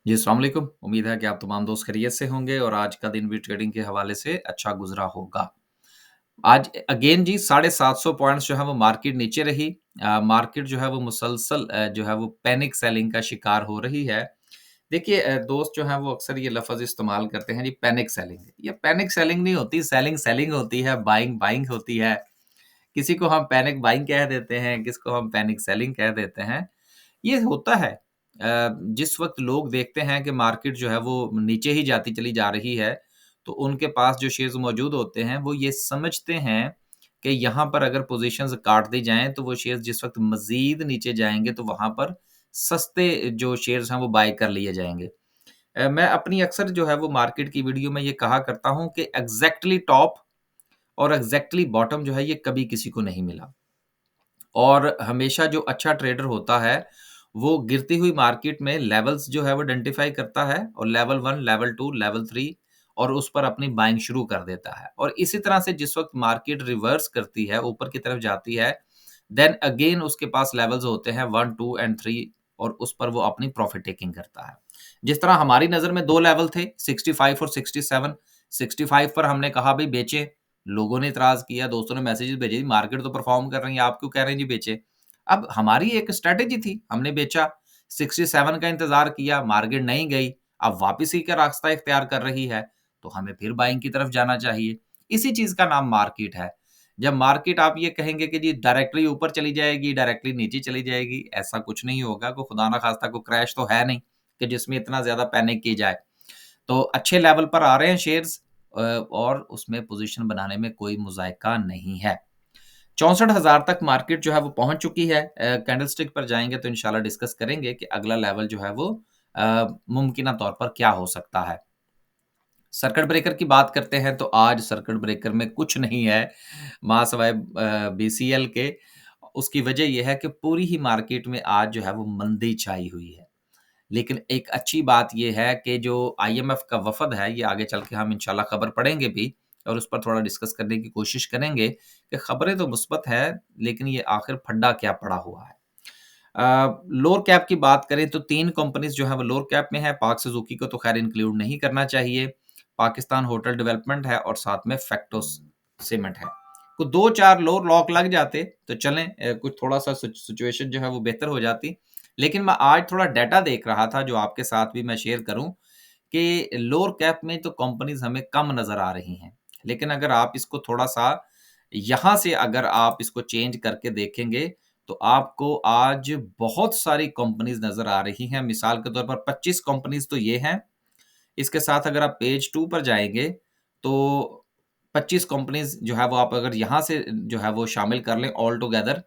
जी, अस्सलाम वालेकुम। उम्मीद है कि आप तमाम दोस्त खैरियत से होंगे और आज का दिन भी ट्रेडिंग के हवाले से अच्छा गुज़रा होगा। आज अगेन जी 750 पॉइंट्स जो है वो मार्केट नीचे रही। मार्केट जो है वो मुसलसल जो है वो पैनिक सेलिंग का शिकार हो रही है। देखिए दोस्त जो हैं वो अक्सर ये लफ़्ज़ इस्तेमाल करते हैं जी पैनिक सेलिंग। ये पैनिक सेलिंग नहीं होती, सेलिंग सेलिंग होती है, बाइंग बाइंग होती है। किसी को हम पैनिक बाइंग कह देते हैं, किसको हम पैनिक सेलिंग कह देते हैं। ये होता है जिस वक़्त लोग देखते हैं कि मार्केट जो है वो नीचे ही जाती चली जा रही है, तो उनके पास जो शेयर्स मौजूद होते हैं, वो ये समझते हैं कि यहाँ पर अगर पोज़ीशंस काट दी जाएँ, तो वो शेयर्स जिस वक़्त मज़ीद नीचे जाएँगे, तो वहाँ पर सस्ते जो शेयर्स हैं, वो बाय कर लिए जाएँगे। मैं अपनी अक्सर जो है वो मार्केट की वीडियो में ये कहा करता हूँ कि एग्ज़ैक्टली टॉप और एग्ज़ैक्टली बॉटम जो है, ये कभी किसी को नहीं मिला। और हमेशा जो अच्छा ट्रेडर होता है, वो गिरती हुई मार्केट में लेवल्स जो है वो आइडेंटिफ़ाई करता है और लेवल 1, लेवल 2, लेवल 3 और उस पर अपनी बाइंग शुरू कर देता है। और इसी तरह से जिस वक़्त मार्केट रिवर्स करती है, ऊपर की तरफ जाती है, देन अगेन उसके पास लेवल्स होते हैं 1, 2 एंड 3 और उस पर वो अपनी प्रॉफ़िट टेकिंग करता है। जिस तरह हमारी नज़र में 2 लेवल थे 65 और 67, 65 पर हमने कहा भई बेचें, लोगों ने इतराज़ किया, दोस्तों ने मैसेजेस भेजे, जी मार्केट तो परफ़ॉर्म कर रही है, आप क्यों कह रहे हैं जी बेचें? अब हमारी एक स्ट्रैटेजी थी, हमने बेचा, 67 का इंतज़ार किया, मार्केट नहीं गई, अब वापसी का रास्ता इख्तियार कर रही है, तो हमें फिर बाइंग की तरफ जाना चाहिए। इसी चीज़ का नाम मार्केट है। जब मार्केट आप ये कहेंगे कि जी डायरेक्टली ऊपर चली जाएगी, डायरेक्टली नीचे चली जाएगी, ऐसा कुछ नहीं होगा, कोई खुदा ना खास्ता कोई क्रैश तो है नहीं कि जिसमें इतना ज़्यादा पैनिक की जाए। तो अच्छे लेवल पर आ रहे हैं शेयर्स और उसमें पोज़ीशन बनाने में कोई मुज़ायका नहीं है। 64,000 तक मार्केट जो है वो पहुँच चुकी है। कैंडलस्टिक पर जाएँगे तो इंशाल्लाह डिस्कस करेंगे कि अगला लेवल जो है वो मुमकिना तौर पर क्या हो सकता है। सर्किट ब्रेकर की बात करते हैं तो आज सर्किट ब्रेकर में कुछ नहीं है माँ-सवाए बीसीएल के। उसकी वजह ये है कि पूरी ही मार्केट में आज जो है वो मंदी छाई हुई है। लेकिन एक अच्छी बात ये है कि जो आईएमएफ का वफ़द है, ये आगे चल के हम इंशाल्लाह खबर पढ़ेंगे भी और उस पर थोड़ा डिस्कस करने की कोशिश करेंगे कि खबरें तो मुस्बत हैं, लेकिन ये आखिर फड्डा क्या पड़ा हुआ है। लोअर कैप की बात करें तो 3 कंपनीज़ जो हैं वो लोअर कैप में है, पाक सुज़ुकी को तो ख़ैर इंक्लूड नहीं करना चाहिए, पाकिस्तान होटल डेवलपमेंट है और साथ में फैक्टोस सीमेंट है। तो 2-4 लोअर लॉक लग जाते तो चलें कुछ थोड़ा-सा सिचुएशन जो है वो बेहतर हो जाती। लेकिन मैं आज थोड़ा डाटा देख रहा था जो आपके साथ भी मैं शेयर करूँ कि लोअर कैप में तो कंपनीज़ हमें कम नज़र आ रही हैं। लेकिन अगर आप इसको थोड़ा-सा यहाँ से अगर आप इसको चेंज करके देखेंगे, तो आपको आज बहुत सारी कंपनीज़ नज़र आ रही हैं। मिसाल के तौर पर 25 कंपनीज़ तो ये हैं। इसके साथ अगर आप पेज 2 पर जाएँगे, तो 25 कंपनीज़ जो है वो आप अगर यहाँ से जो है वो शामिल कर लें ऑल टुगेदर,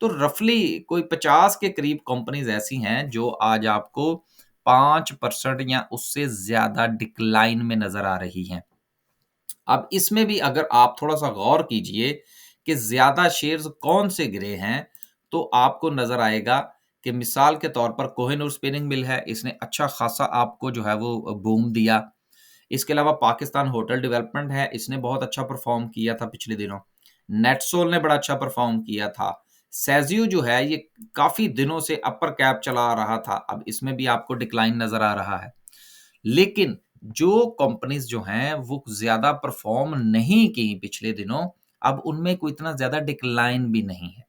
तो रफ़ली कोई 50 के करीब कंपनीज़ ऐसी हैं जो आज आपको 5% या उससे ज़्यादा डिक्लाइन में नज़र आ रही हैं। अब इसमें भी अगर आप थोड़ा-सा गौर कीजिए कि ज़्यादा शेयर्स कौन से गिरे हैं, तो आपको नज़र आएगा कि मिसाल के तौर पर कोहिनूर स्पिनिंग मिल है, इसने अच्छा खासा आपको जो है वो बूम दिया। इसके अलावा पाकिस्तान होटल डेवलपमेंट है, इसने बहुत अच्छा परफ़ॉर्म किया था पिछले दिनों। नेटसोल ने बड़ा अच्छा परफ़ॉर्म किया था। सेज़ियो जो है ये काफ़ी दिनों से अपर कैप चला आ रहा था, अब इसमें भी आपको डिक्लाइन नज़र आ रहा है। लेकिन जो कंपनीज़ जो हैं वो ज़्यादा परफ़ॉर्म नहीं की पिछले दिनों, अब उनमें कोई इतना ज़्यादा डिक्लाइन भी नहीं है।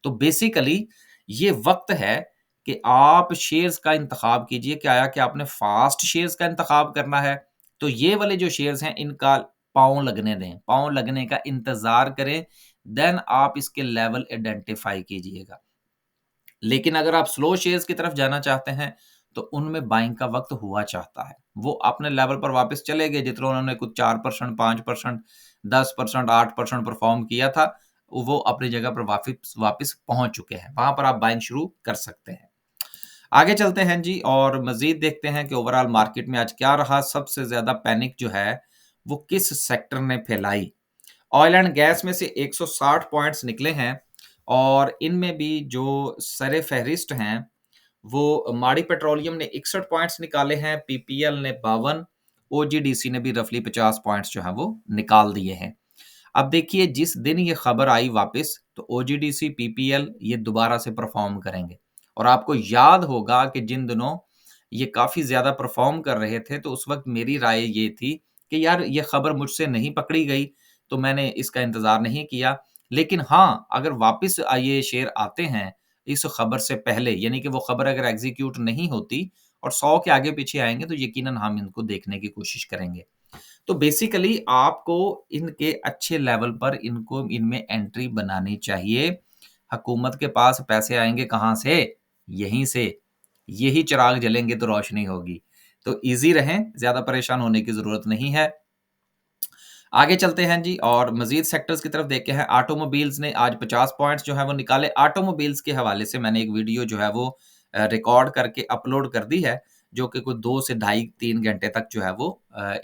तो बेसिकली ये वक़्त है कि आप शेयर्स का इंतख़ाब कीजिए कि आया कि आपने फ़ास्ट शेयर्स का इंतख़ाब करना है, तो ये वाले जो शेयर्स हैं इनका पाँव लगने दें, पाँव लगने का इंतज़ार करें, देन आप इसके लेवल आइडेंटिफ़ाई कीजिएगा। लेकिन अगर आप स्लो शेयर्स की तरफ जाना चाहते हैं, तो उनमें बाइंग का वक़्त हुआ चाहता है। वो अपने लेवल पर वापस चले गए जितना उन्होंने कुछ 4%, 5%, 10%, 8% परफ़ॉर्म किया था, वो अपनी जगह पर वापिस वापिस पहुँच चुके हैं। वहाँ पर आप बाइंग शुरू कर सकते हैं। आगे चलते हैं जी और मज़ीद देखते हैं कि ओवरऑल मार्केट में आज क्या रहा, सबसे ज़्यादा पैनिक जो है, वो किस सेक्टर ने फैलाई। ऑयल एंड गैस में से 160 पॉइंट्स निकले हैं और इनमें भी जो सर-ए-फ़हरिस्त हैं, वो माड़ी पेट्रोलियम ने 61 पॉइंट्स निकाले हैं, पीपीएल ने 52, ओजीडीसी ने भी रफ़ली 50 पॉइंट्स जो हैं वो निकाल दिए हैं। अब देखिए जिस दिन ये खबर आई वापस तो ओजीडीसी, पीपीएल ये दोबारा से परफ़ॉर्म करेंगे और आपको याद होगा कि जिन दिनों ये काफ़ी ज़्यादा परफ़ॉर्म कर रहे थे, तो उस वक़्त मेरी राय ये थी कि यार ये खबर मुझसे नहीं पकड़ी गई, तो मैंने इसका इंतज़ार नहीं किया। लेकिन हाँ, अगर वापस ये शेयर आते हैं इस खबर से पहले, यानी कि वो खबर अगर एग्ज़ीक्यूट नहीं होती और 100 के आगे-पीछे आएँगे, तो यकीनन हम इनको देखने की कोशिश करेंगे। तो बेसिकली आपको इनके अच्छे लेवल पर इनको इनमें एंट्री बनानी चाहिए। हुकूमत के पास पैसे आएँगे कहाँ से? यहीं से। यही चिराग जलेंगे तो रोशनी होगी। तो ईज़ी रहें, ज़्यादा परेशान होने की ज़रूरत नहीं है। आगे चलते हैं जी और मज़ीद सेक्टर्स की तरफ देखते हैं। ऑटोमोबाइल्स ने आज 50 पॉइंट्स जो हैं वो निकाले। ऑटोमोबाइल्स के हवाले से मैंने एक वीडियो जो है वो रिकॉर्ड करके अपलोड कर दी है, जो कि कोई 2 से ढाई 3 घंटे तक जो है वो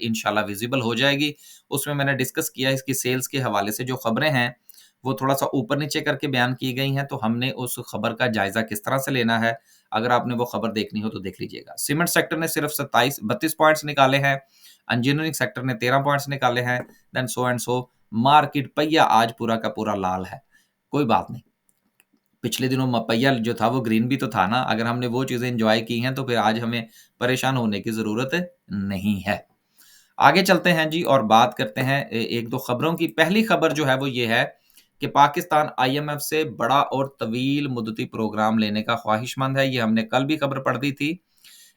इंशाल्लाह विज़िबल हो जाएगी। उसमें मैंने डिस्कस किया इसकी सेल्स के हवाले से जो खबरें हैं, वो थोड़ा-सा ऊपर-नीचे करके बयान की गई हैं, तो हमने उस खबर का जायज़ा किस तरह से लेना है, अगर आपने वो खबर देखनी हो तो देख लीजिएगा। सीमेंट सेक्टर ने सिर्फ 32 पॉइंट्स निकाले हैं। इंजीनियरिंग सेक्टर ने 13 पॉइंट्स निकाले हैं। Then so and so. Market पहिया आज पूरा का पूरा लाल है। कोई बात नहीं। पिछले दिनों पहिया जो था वो ग्रीन भी तो था ना। अगर हमने वो चीज़ें एन्जॉय की हैं तो फिर आज हमें परेशान होने की ज़रूरत नहीं है। आगे चलते हैं जी और बात करते हैं 1-2 खबरों की। पहली खबर जो है वो ये है कि पाकिस्तान आईएमएफ से बड़ा और तवील मुद्दती प्रोग्राम लेने का ख्वाहिशमंद है। ये हमने कल भी खबर पढ़ दी थी।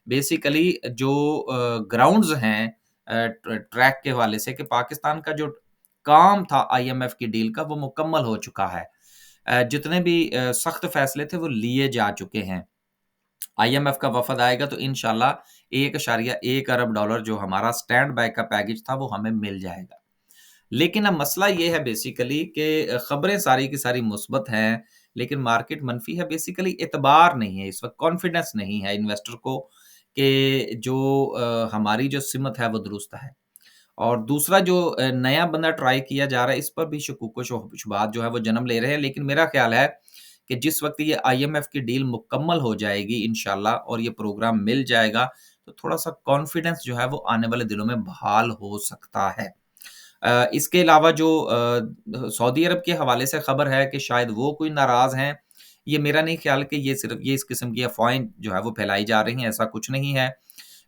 बेसिकली जो ग्राउंड्स हैं ट्रैक के हवाले से कि पाकिस्तान का जो काम था आईएमएफ की डील का वो मुकम्मल हो चुका है। जितने भी सख्त फैसले थे वो लिए जा चुके हैं। आईएमएफ का वफ़द आएगा तो इंशाल्लाह 1.1 अरब डॉलर जो हमारा स्टैंड बाय का पैकेज था वो हमें मिल जाएगा। लेकिन अब मसला ये है बेसिकली कि खबरें सारी की सारी मुस्बत हैं, लेकिन मार्केट मनफ़ी है। बेसिकली एतबार नहीं है इस वक़्त, कॉन्फिडेंस नहीं है इन्वेस्टर को कि जो हमारी जो सिमत है वो दुरुस्त है। और दूसरा जो नया बंदा ट्राई किया जा रहा है, इस पर भी शकूक व शुबहात जो है वो जन्म ले रहे हैं। लेकिन मेरा ख़्याल है कि जिस वक़्त ये आईएमएफ की डील मुकम्मल हो जाएगी इंशाल्लाह और ये प्रोग्राम मिल जाएगा, तो थोड़ा-सा कॉन्फिडेंस जो है वो आने वाले दिनों में बहाल हो सकता है। इसके अलावा जो सऊदी अरब के हवाले से खबर है कि शायद वो कोई नाराज़ हैं। ये मेरा नहीं ख़्याल कि ये सिर्फ़ ये इस किस्म की अफ़वाहें जो है वो फैलाई जा रही हैं, ऐसा कुछ नहीं है।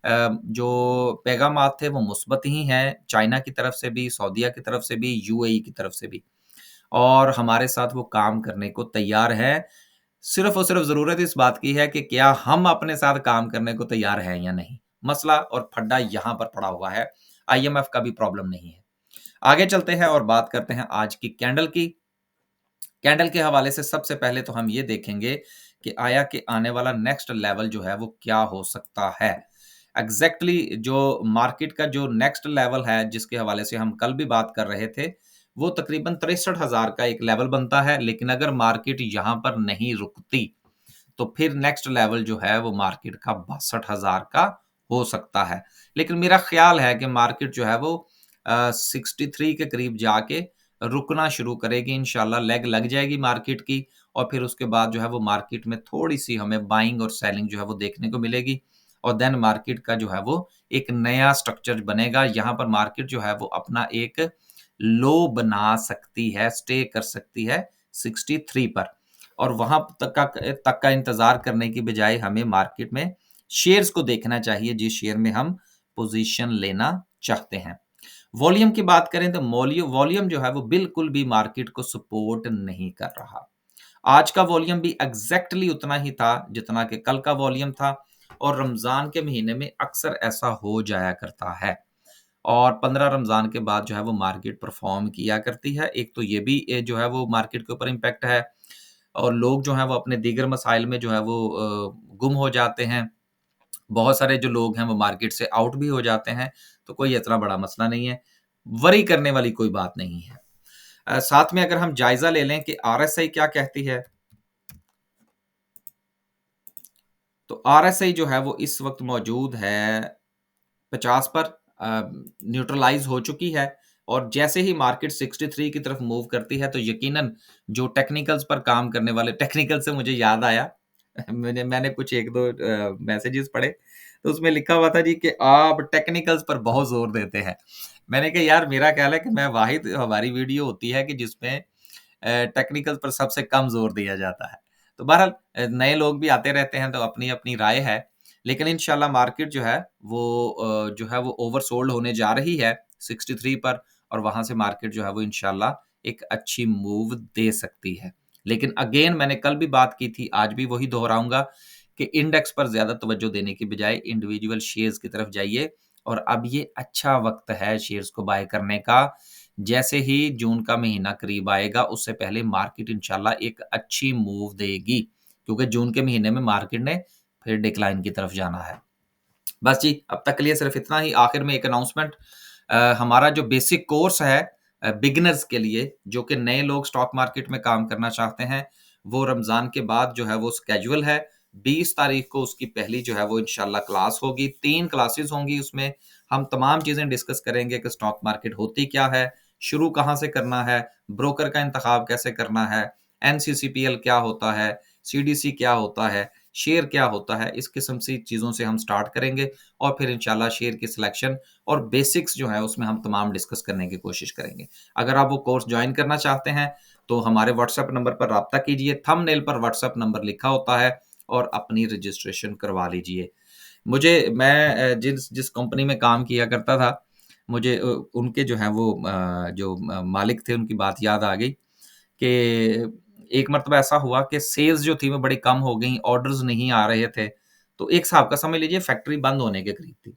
जो पैगामात थे वो मुस्बत ही हैं, चाइना की तरफ से भी, सऊदीया की तरफ से भी, यूएई की तरफ से भी और हमारे साथ वो काम करने को तैयार हैं। सिर्फ़ और सिर्फ़ ज़रूरत इस बात की है कि क्या हम अपने साथ काम करने को तैयार हैं या नहीं? मसला और फड्डा यहाँ पर पड़ा हुआ है, आईएमएफ का भी प्रॉब्लम नहीं है। आगे चलते हैं और बात करते हैं आज की कैंडल की। कैंडल के हवाले से सबसे पहले तो हम ये देखेंगे कि आया कि आने वाला नेक्स्ट लेवल जो है वो क्या हो सकता है। एग्ज़ैक्टली जो मार्केट का जो नेक्स्ट लेवल है जिसके हवाले से हम कल भी बात कर रहे थे, वो तकरीबन 63,000 का एक लेवल बनता है। लेकिन अगर मार्केट यहाँ पर नहीं रुकती, तो फिर नेक्स्ट लेवल जो है वो मार्केट का 62,000 का हो सकता है। लेकिन मेरा ख़्याल है कि मार्केट जो है वो 63 के करीब जाके रुकना शुरू करेगी इंशाल्लाह, लेग लग जाएगी मार्केट की और फिर उसके बाद जो है वो मार्केट में थोड़ी-सी हमें बाइंग और सेलिंग जो है वो देखने को मिलेगी और देन मार्केट का जो है वो एक नया स्ट्रक्चर बनेगा। यहाँ पर मार्केट जो है वो अपना एक लो बना सकती है, स्टे कर सकती है 63 पर और वहाँ तक का इंतज़ार करने की बजाय हमें मार्केट में शेयर्स को देखना चाहिए, जिस शेयर में हम पोज़ीशन लेना चाहते हैं। वॉल्यूम की बात करें तो वॉल्यूम जो है वो बिल्कुल भी मार्केट को सपोर्ट नहीं कर रहा। आज का वॉल्यूम भी एग्ज़ैक्टली उतना ही था जितना कि कल का वॉल्यूम था और रमज़ान के महीने में अक्सर ऐसा हो जाया करता है। और 15 रमज़ान के बाद जो है वो मार्केट परफ़ॉर्म किया करती है। एक तो ये भी जो है वो मार्केट के ऊपर इम्पैक्ट है और लोग जो हैं वो अपने दीगर मसाइल में जो है वो गुम हो जाते हैं। बहुत सारे जो लोग हैं वो मार्केट से आउट भी हो जाते हैं, तो कोई इतना बड़ा मसला नहीं है। वरी करने वाली कोई बात नहीं है। साथ में अगर हम जायज़ा ले लें कि आरएसआई क्या कहती है, तो आरएसआई जो है वो इस वक़्त मौजूद है 50 पर न्यूट्रलाइज़ हो चुकी है और जैसे ही मार्केट 63 की तरफ मूव करती है, तो यकीनन जो टेक्निकल्स पर काम करने वाले टेक्निकल से मुझे याद आया मैंने कुछ 1-2 मैसेजेस पढ़े, तो उसमें लिखा हुआ था जी कि आप टेक्निकल्स पर बहुत ज़ोर देते हैं। मैंने कहा यार मेरा ख़्याल है कि मैं वाहिद हमारी वीडियो होती है कि जिसमें टेक्निकल्स पर सबसे कम ज़ोर दिया जाता है। तो बहरहाल नए लोग भी आते रहते हैं तो अपनी-अपनी राय है। लेकिन इंशाल्लाह मार्केट जो है वो जो है वो ओवरसोल्ड होने जा रही है 63 पर, और वहाँ से मार्केट जो है वो इंशाल्लाह एक अच्छी मूव दे सकती है। लेकिन अगेन मैंने कल भी बात की थी, आज भी वही दोहराऊँगा कि इंडेक्स पर ज़्यादा तवज्जो देने की बजाय इंडिविजुअल शेयर्स की तरफ जाइए, और अब ये अच्छा वक़्त है शेयर्स को बाय करने का। जैसे ही जून का महीना करीब आएगा, उससे पहले मार्केट इंशाल्लाह एक अच्छी मूव देगी, क्योंकि जून के महीने में मार्केट ने फिर डिक्लाइन की तरफ जाना है। बस जी, अब तक के लिए सिर्फ इतना ही। आखिर में एक अनाउंसमेंट, हमारा जो बेसिक कोर्स है बिगिनर्स के लिए, जो कि नए लोग स्टॉक मार्केट में काम करना चाहते हैं, वो रमज़ान के बाद जो है वो स्केड्यूल है। 20 तारीख को उसकी पहली जो है वो इंशाल्लाह क्लास होगी। 3 क्लासेस होंगी उसमें। हम तमाम चीज़ें डिस्कस करेंगे कि स्टॉक मार्केट होती क्या है, शुरू कहाँ से करना है, ब्रोकर का इंतखाब कैसे करना है, एनसीसीपीएल क्या होता है, सीडीसी क्या होता है, शेयर क्या होता है, इस किस्म सी चीज़ों से हम स्टार्ट करेंगे, और फिर इंशाल्लाह शेयर की सिलेक्शन और बेसिक्स जो है उसमें हम तमाम डिस्कस करने की कोशिश करेंगे। अगर आप वो कोर्स जॉइन करना चाहते हैं, तो हमारे व्हाट्सएप नंबर पर राब्ता कीजिए। थंबनेल पर व्हाट्सएप नंबर लिखा होता है, और अपनी रजिस्ट्रेशन करवा लीजिए। मैं जिस जिस कंपनी में काम किया करता था, मुझे उनके जो है वो जो मालिक थे उनकी बात याद आ गई कि एक मर्तबा ऐसा हुआ कि सेल्स जो थी वो बड़ी कम हो गई, ऑर्डर्स नहीं आ रहे थे। तो एक हिसाब का समझ लीजिए फैक्ट्री बंद होने के करीब थी।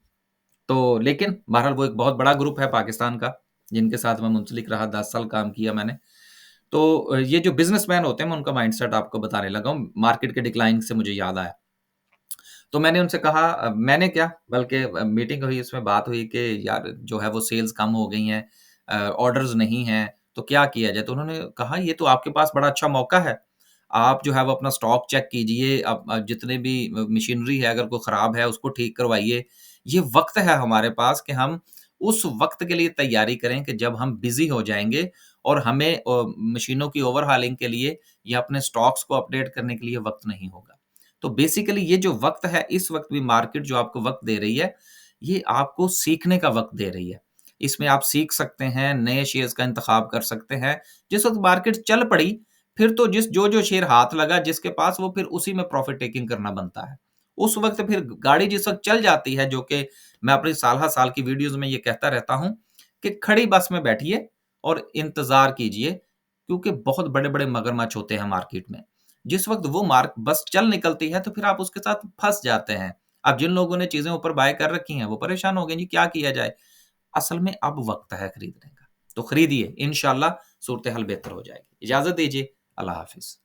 तो लेकिन बहरहाल वो एक बहुत बड़ा ग्रुप है पाकिस्तान का, जिनके साथ मैं मुंसलिक रहा, 10 साल काम किया मैंने। तो ये जो बिज़नेसमैन होते हैं, मैं उनका माइंडसेट आपको बताने लगा हूँ, मार्केट के डिक्लाइन से मुझे याद आया। तो मैंने उनसे कहा, मैंने क्या बल्कि मीटिंग हुई, उसमें बात हुई कि यार जो है वो सेल्स कम हो गई हैं, ऑर्डर्स नहीं हैं, तो क्या किया जाए? तो उन्होंने कहा ये तो आपके पास बड़ा अच्छा मौका है। आप जो है वो अपना स्टॉक चेक कीजिए, जितने भी मशीनरी है अगर कोई ख़राब है उसको ठीक करवाइए। ये वक़्त है हमारे पास कि हम उस वक़्त के लिए तैयारी करें कि जब हम बिज़ी हो जाएँगे, और हमें मशीनों की ओवरहॉलिंग के लिए या अपने स्टॉक्स को अपडेट करने के लिए वक़्त नहीं होगा। तो बेसिकली ये जो वक़्त है, इस वक़्त भी मार्केट जो आपको वक़्त दे रही है, ये आपको सीखने का वक़्त दे रही है। इसमें आप सीख सकते हैं, नए शेयर्स का इंतखाब कर सकते हैं। जिस वक़्त मार्केट चल पड़ी, फिर तो जो शेयर हाथ लगा जिसके पास, वो फिर उसी में प्रॉफ़िट टेकिंग करना बनता है। उस वक़्त फिर गाड़ी जिस वक़्त चल जाती है, जो कि मैं अपनी साल-हर-साल की वीडियोज़ में ये कहता रहता हूँ कि खड़ी बस में बैठिए और इंतज़ार कीजिए, क्योंकि बहुत बड़े-बड़े मगरमच्छ होते हैं मार्केट में। जिस वक़्त वो मार्क बस चल निकलती है, तो फिर आप उसके साथ फँस जाते हैं। अब जिन लोगों ने चीज़ें ऊपर बाय कर रखी हैं, वो परेशान हो गए जी, क्या किया जाए? असल में अब वक़्त है खरीदने का, तो खरीदिए, इंशाल्लाह सूरत-ए-हाल बेहतर हो जाएगी। इजाज़त दीजिए, अल्लाह हाफ़िज़।